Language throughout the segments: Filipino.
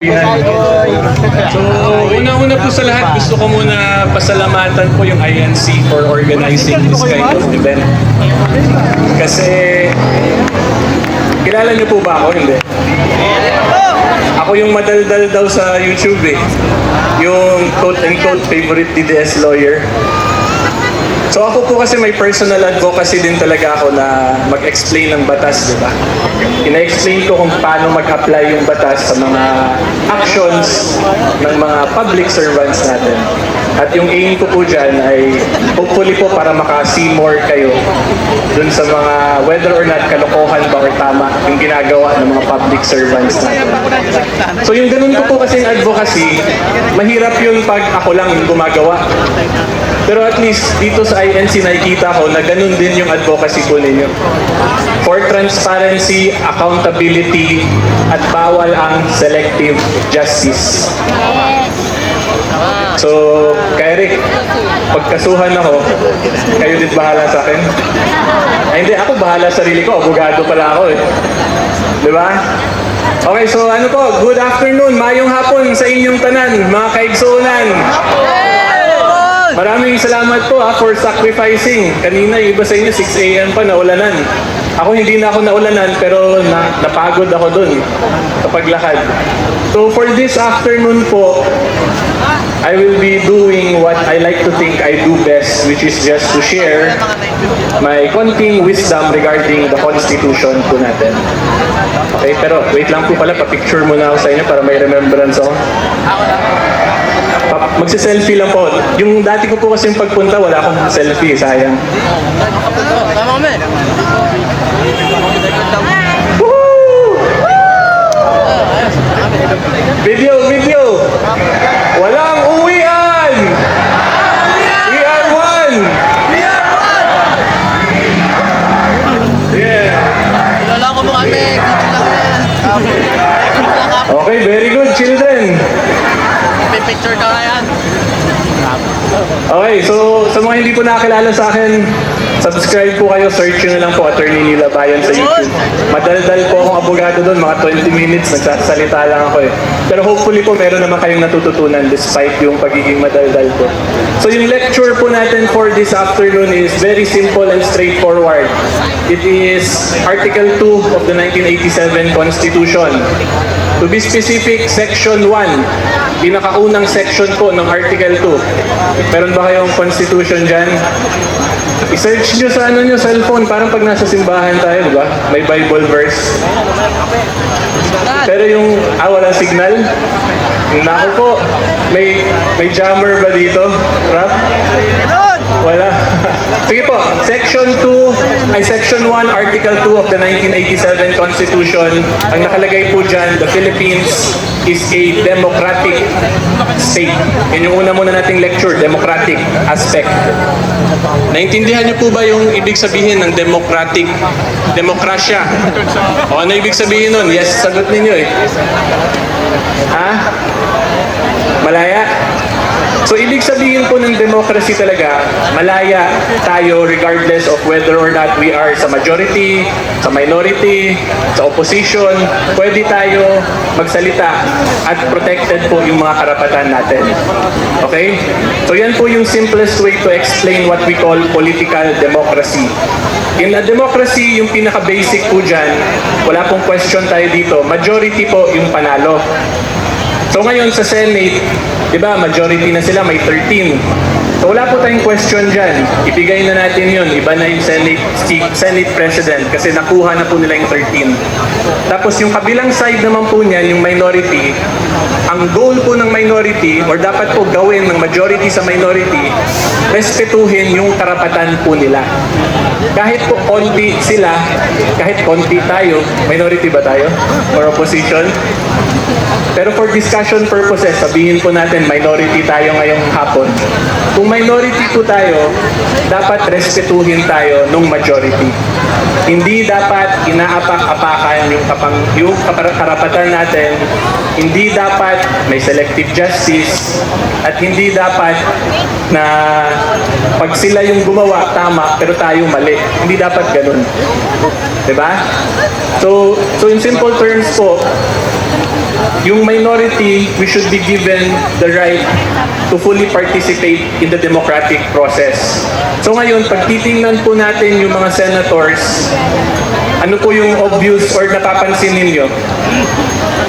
So, una-una po sa lahat, gusto ko muna pasalamatan po yung INC for organizing this kind of event. Kasi, kilala niyo po ba ako? Hindi. Ako yung madaldal daw sa YouTube eh. Yung quote-unquote favorite DDS lawyer. So ako po kasi may personal advocacy din talaga ako na mag-explain ng batas, di ba? Ina-explain ko kung paano mag-apply yung batas sa mga actions ng mga public servants natin. At yung aim ko po dyan ay hopefully po para maka-see more kayo dun sa mga whether or not kalokohan ba or tama yung ginagawa ng mga public servants natin. So yung ganun ko po kasing advocacy, mahirap yun pag ako lang yung gumagawa. Pero at least dito sa INC nakikita ko na ganun din yung advocacy po ninyo. For transparency, accountability, at bawal ang selective justice. So, kaya Rick, pagkasuhan ako, kayo din bahala sa akin? Ay hindi, ako bahala sa sarili ko, abogado pala ako eh. Di ba? Okay, so ano po, good afternoon, mayong hapon sa inyong tanan, mga kaigsunan. Maraming salamat po for sacrificing. Kanina yung iba sa inyo 6 AM pa naulanan. Ako hindi na ako naulanan pero napagod ako dun sa paglakad. So for this afternoon po, I will be doing what I like to think I do best, which is just to share my konting wisdom regarding the Constitution po natin. Okay, pero wait lang po pala, pa-picture muna ako sa inyo para may remembrance ako. Magsi-selfie lang po. Yung dati ko po kasing pagpunta, wala akong selfie, sayang. Tama kami. Video! Walang uwian! We are one! Yeah. Kilala ko mo kami. Video lang yan. Okay, very good, children. May picture ka nga yan. Okay, so sa mga hindi po nakakilala sa akin, subscribe po kayo, search nyo na lang po Attorney Nila Bayan sa YouTube. Madaldal po akong abogado doon, mga 20 minutes, nagsasalita lang ako eh. Pero hopefully po meron naman kayong natututunan despite yung pagiging madaldal po. So yung lecture po natin for this afternoon is very simple and straightforward. It is Article 2 of the 1987 Constitution. To be specific, Section 1, pinakaunang section po ng Article 2. Meron ba kayong Constitution dyan? I-search nyo sa cellphone, parang pag nasa simbahan tayo, di ba? May Bible verse. Pero yung, walang signal? Naku po, may jammer ba dito? Rap? Wala. Sige po, Section 1, Article 2 of the 1987 Constitution, ang nakalagay po dyan, the Philippines is a democratic state. Yan yung una muna nating lecture, democratic aspect. Naintindihan niyo po ba yung ibig sabihin ng democratic? Demokrasya. O ano ibig sabihin nun? Yes, sagot ninyo eh. Ha? Malaya? So, ibig sabihin po ng democracy talaga, malaya tayo regardless of whether or not we are sa majority, sa minority, sa opposition, pwede tayo magsalita at protected po yung mga karapatan natin. Okay? So, yan po yung simplest way to explain what we call political democracy. In a democracy, yung pinaka-basic po dyan, wala pong question tayo dito, majority po yung panalo. So ngayon sa Senate, di ba, majority na sila, may 13. So wala po tayong question dyan. Ibigay na natin yun. Iba na yung Senate President kasi nakuha na po nila yung 13. Tapos yung kabilang side naman po niyan, yung minority, ang goal po ng minority, or dapat po gawin ng majority sa minority, respetuhin yung karapatan po nila. Kahit po konti sila, kahit konti tayo, minority ba tayo? Or opposition? Pero for discussion purposes, sabihin po natin minority tayo ngayong hapon. Kung minority po tayo, dapat respetuhin tayo ng majority. Hindi dapat inaapak-apakan yung karapatan natin. Hindi dapat may selective justice. At hindi dapat na pag sila yung gumawa, tama, pero tayo mali. Hindi dapat ganun. Diba? So in simple terms po, yung minority, we should be given the right to fully participate in the democratic process. So ngayon, pag titingnan po natin yung mga senators, ano po yung obvious or napapansin ninyo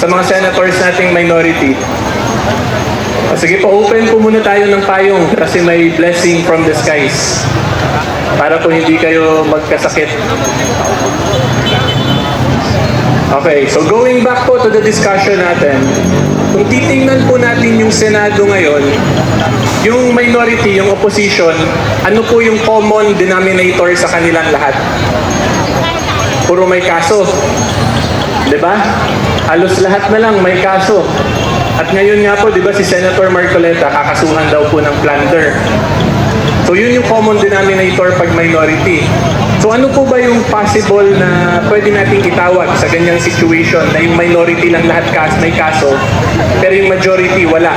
sa mga senators nating minority? Sige po, open po muna tayo ng payong kasi may blessing from the skies para po hindi kayo magkasakit. Okay, so going back po to the discussion natin, kung titingnan po natin yung Senado ngayon, yung minority, yung opposition, ano po yung common denominator sa kanilang lahat? Puro may kaso. Diba? Halos lahat na lang may kaso. At ngayon nga po, diba si Senator Marcoleta, kakasuhan daw po ng plunder. So yun yung common denominator pag minority. So ano po ba yung possible na pwede nating itawag sa ganyang situation na yung minority lang lahat may kaso, pero yung majority wala?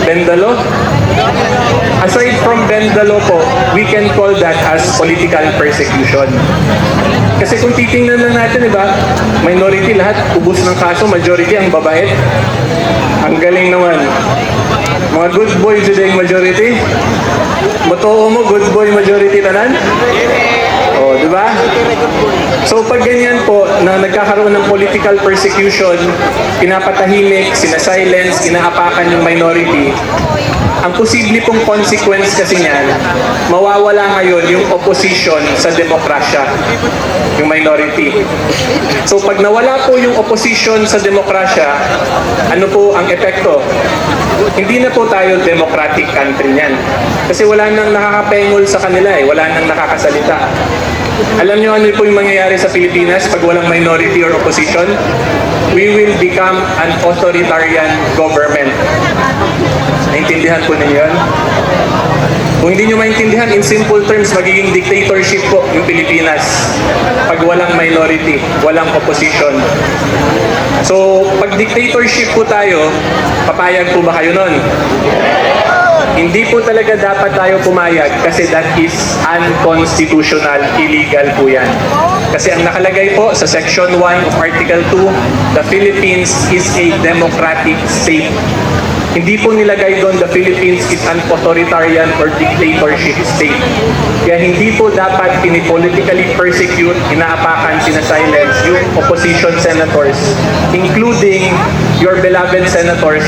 Bendalo? Aside from Bendalo po, we can call that as political persecution. Kasi kung titingnan lang natin, diba, minority lahat, ubos ng kaso, majority ang babait. Ang galing naman. Mga good boy today majority. Motoo mo, good boy majority tanan? O, di ba? So pag ganyan po, na nagkakaroon ng political persecution, pinapatahimik, sinasilence, inaapakan yung minority, ang posible pong consequence kasi niyan, mawawala ngayon yung opposition sa demokrasya, yung minority. So pag nawala po yung opposition sa demokrasya, ano po ang epekto? Hindi na po tayo democratic country niyan. Kasi wala nang nakakapengol sa kanila wala nang nakakasalita. Alam niyo ano po yung mangyayari sa Pilipinas pag walang minority or opposition? We will become an authoritarian government. Naintindihan po ninyo yun? Kung hindi nyo maintindihan, in simple terms, magiging dictatorship po yung Pilipinas pag walang minority, walang opposition. So, pag dictatorship po tayo, papayag po ba kayo nun? Hindi po talaga dapat tayo pumayag kasi that is unconstitutional, illegal po yan. Kasi ang nakalagay po sa Section 1 of Article 2, the Philippines is a democratic state. Hindi po nilagay doon the Philippines is an authoritarian or dictatorship state. Kaya hindi po dapat pinipolitically persecute, inaapakan, sinasilence yung opposition senators, including your beloved Senator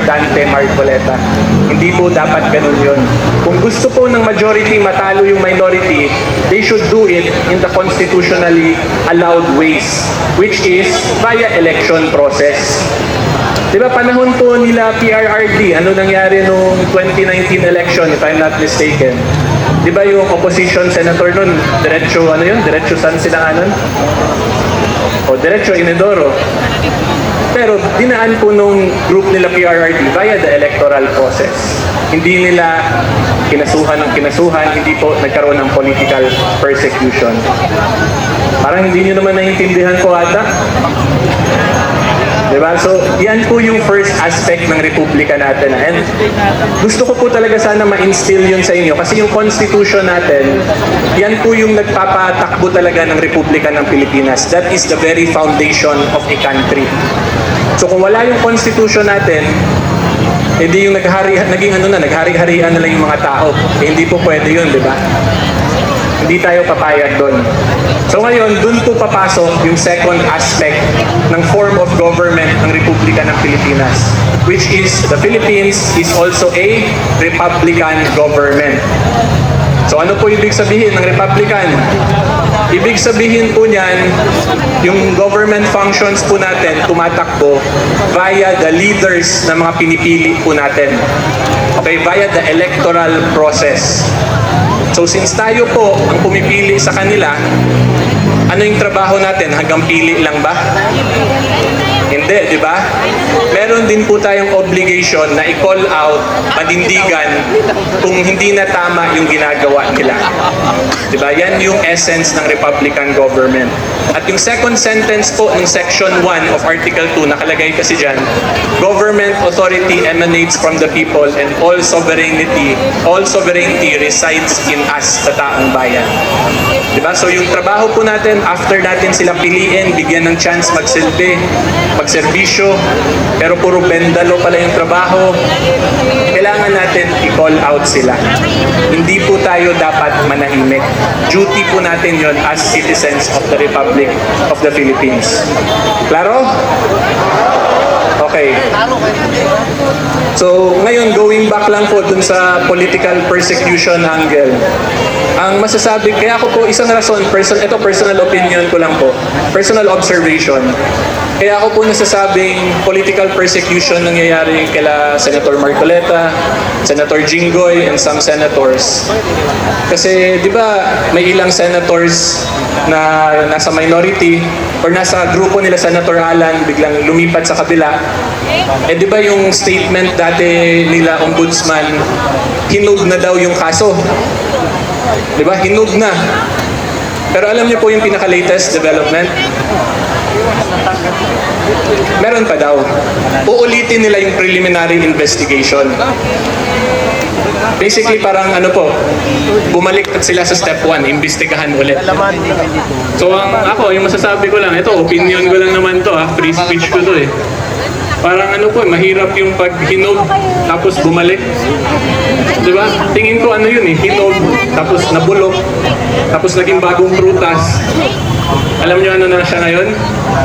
Dante Marcoleta. Hindi po dapat ganun yun. Kung gusto po ng majority matalo yung minority, they should do it in the constitutionally allowed ways, which is via election process. Diba panahon po nila PRRD, ano nangyari nung 2019 election, if I'm not mistaken? Diba yung opposition senator nun, diretso saan sila nun? O diretso Inedoro. Pero dinaan po nung group nila PRRD via the electoral process. Hindi nila kinasuhan, hindi po nagkaroon ng political persecution. Parang hindi nyo naman naiintindihan ko ata. Diba? So, yan po yung first aspect ng Republika natin. And gusto ko po talaga sana ma-instill yun sa inyo. Kasi yung Constitution natin, yan po yung nagpapatakbo talaga ng Republika ng Pilipinas. That is the very foundation of a country. So, kung wala yung Constitution natin, hindi yung naghari-harian na lang yung mga tao. Hindi po pwede yun, di ba? Hindi tayo papayag doon. So ngayon, doon po papasok yung second aspect ng form of government ng Republika ng Pilipinas, which is the Philippines is also a Republican government. So ano po ibig sabihin ng Republican? Ibig sabihin po niyan, yung government functions po natin tumatakbo via the leaders na mga pinipili po natin. Okay, via the electoral process. So since tayo po ang pumipili sa kanila, ano yung trabaho natin? Hanggang pili lang ba? Hindi. hindi, di ba? Meron din po tayong obligation na i-call out, panindigan kung hindi na tama yung ginagawa nila. Di ba? Yan yung essence ng Republican government. At yung second sentence po ng Section 1 of Article 2, nakalagay kasi dyan, government authority emanates from the people and all sovereignty resides in us, sa taong bayan. Diba? So yung trabaho po natin, after natin sila piliin, bigyan ng chance magsilbi, magserbisyo, pero puro bendalo pala yung trabaho, kailangan natin i-call out sila. Hindi po tayo dapat manahimik. Duty po natin yon as citizens of the Republic of the Philippines. Klaro? Okay. So, ngayon, going back lang po dun sa political persecution angle. Ang masasabi, kaya ako po, isang rason, ito personal opinion ko lang po, personal observation. Kaya ako po nasasabing political persecution nangyayari kila Senator Marcoleta, Senator Jinggoy, and some senators. Kasi, di ba, may ilang senators na nasa minority or nasa grupo nila Senator Alan, biglang lumipat sa kabila. Eh di ba yung statement dati nila ombudsman, hinug na daw yung kaso. Di ba? Hinug na. Pero alam niyo po yung pinaka-latest development? Meron pa daw. Uulitin nila yung preliminary investigation. Basically, parang ano po, bumalik sila sa step 1, imbestigahan ulit. So, yung masasabi ko lang, ito, opinion ko lang naman to, free speech ko to eh. Parang ano po, mahirap yung pag hinog, tapos bumalik. Diba? Tingin ko ano yun eh, hinog, tapos nabulok, tapos naging bagong prutas. Alam niyo ano na siya ngayon?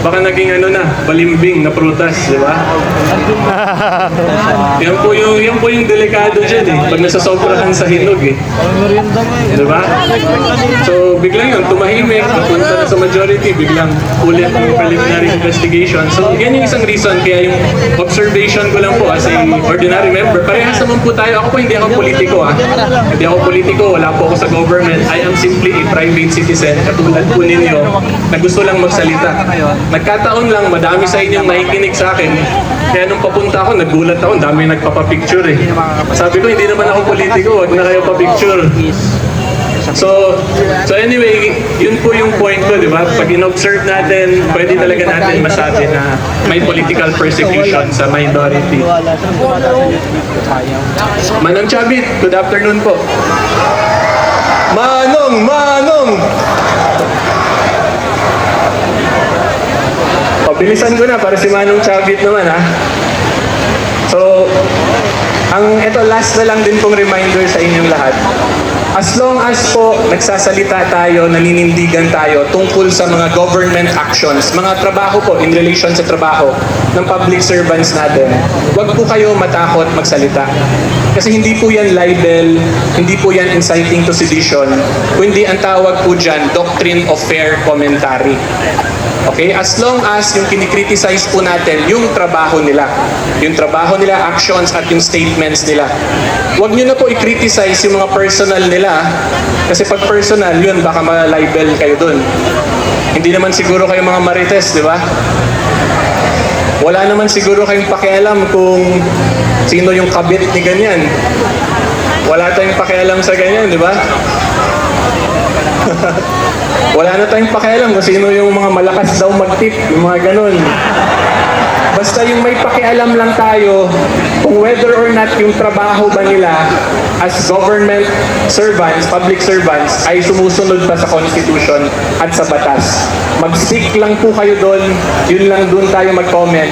Baka naging ano na, balimbing na prutas, di ba? Yan po yung delikado dyan eh, pag nasasobrahan sa hinog eh. Di ba? So, biglang yun, tumahimik, napunta na sa majority, biglang ulit ng preliminary investigation. So, yan yung isang reason, kaya yung observation ko lang po as a ordinary member, parehas naman po tayo. Ako po hindi ako politiko ah. Hindi ako politiko, wala po ako sa government. I am simply a private citizen, katulad po ninyo, na gusto lang magsalita. Nagkataon lang, madami sa inyong nakikinig sa akin. Kaya nung papunta ako, nagulat ako, dami nagpapapicture eh. Sabi ko, hindi naman ako politiko, wag na kayo pa-picture. So anyway, yun po yung point ko, di ba? Pag in-observe natin, pwede talaga natin masabi na may political persecution sa minority. Manong Chabit, good afternoon po. Manong! Bilisan ko na para si Manong Chabit naman ha. So, ito last na lang din pong reminder sa inyong lahat. As long as po nagsasalita tayo, naninindigan tayo tungkol sa mga government actions, mga trabaho po in relation sa trabaho ng public servants natin, huwag po kayo matakot magsalita. Kasi hindi po yan libel, hindi po yan inciting to sedition, kundi ang tawag po dyan, doctrine of fair commentary. Okay? As long as yung kinikriticize po natin yung trabaho nila, actions at yung statements nila. Huwag nyo na po i-criticize yung mga personal nila kasi pag personal, yun, baka ma-libel kayo dun. Hindi naman siguro kayo mga marites, di ba? Wala naman siguro kayong pakialam kung sino yung kabit ni ganyan. Wala tayong pakialam sa ganyan, di ba? Wala na tayong pakialam kung sino yung mga malakas daw mag-tip, yung mga ganun. Basta yung may pakialam lang tayo kung whether or not yung trabaho ba nila as government servants, public servants, ay sumusunod pa sa Constitution at sa batas. Mag-stick lang po kayo doon, yun lang doon tayo mag-comment,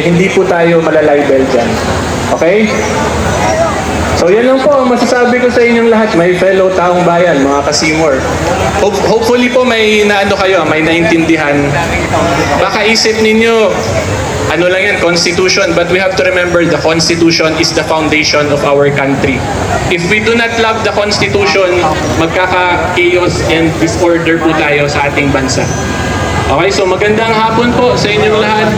hindi po tayo malalibel dyan. Okay? So yan lang po ang masasabi ko sa inyong lahat, may fellow taong bayan, mga ka-Seymour. Hopefully po may may naintindihan. Baka isip ninyo, ano lang yan, Constitution, but we have to remember the Constitution is the foundation of our country. If we do not love the Constitution, magkaka-chaos and disorder po tayo sa ating bansa. Okay, so magandang hapon po sa inyong lahat.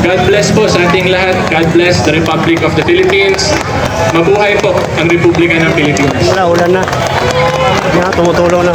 God bless po sa ating lahat. God bless the Republic of the Philippines. Mabuhay po ang Republika ng Pilipinas. Ulan na. Tumutulong na.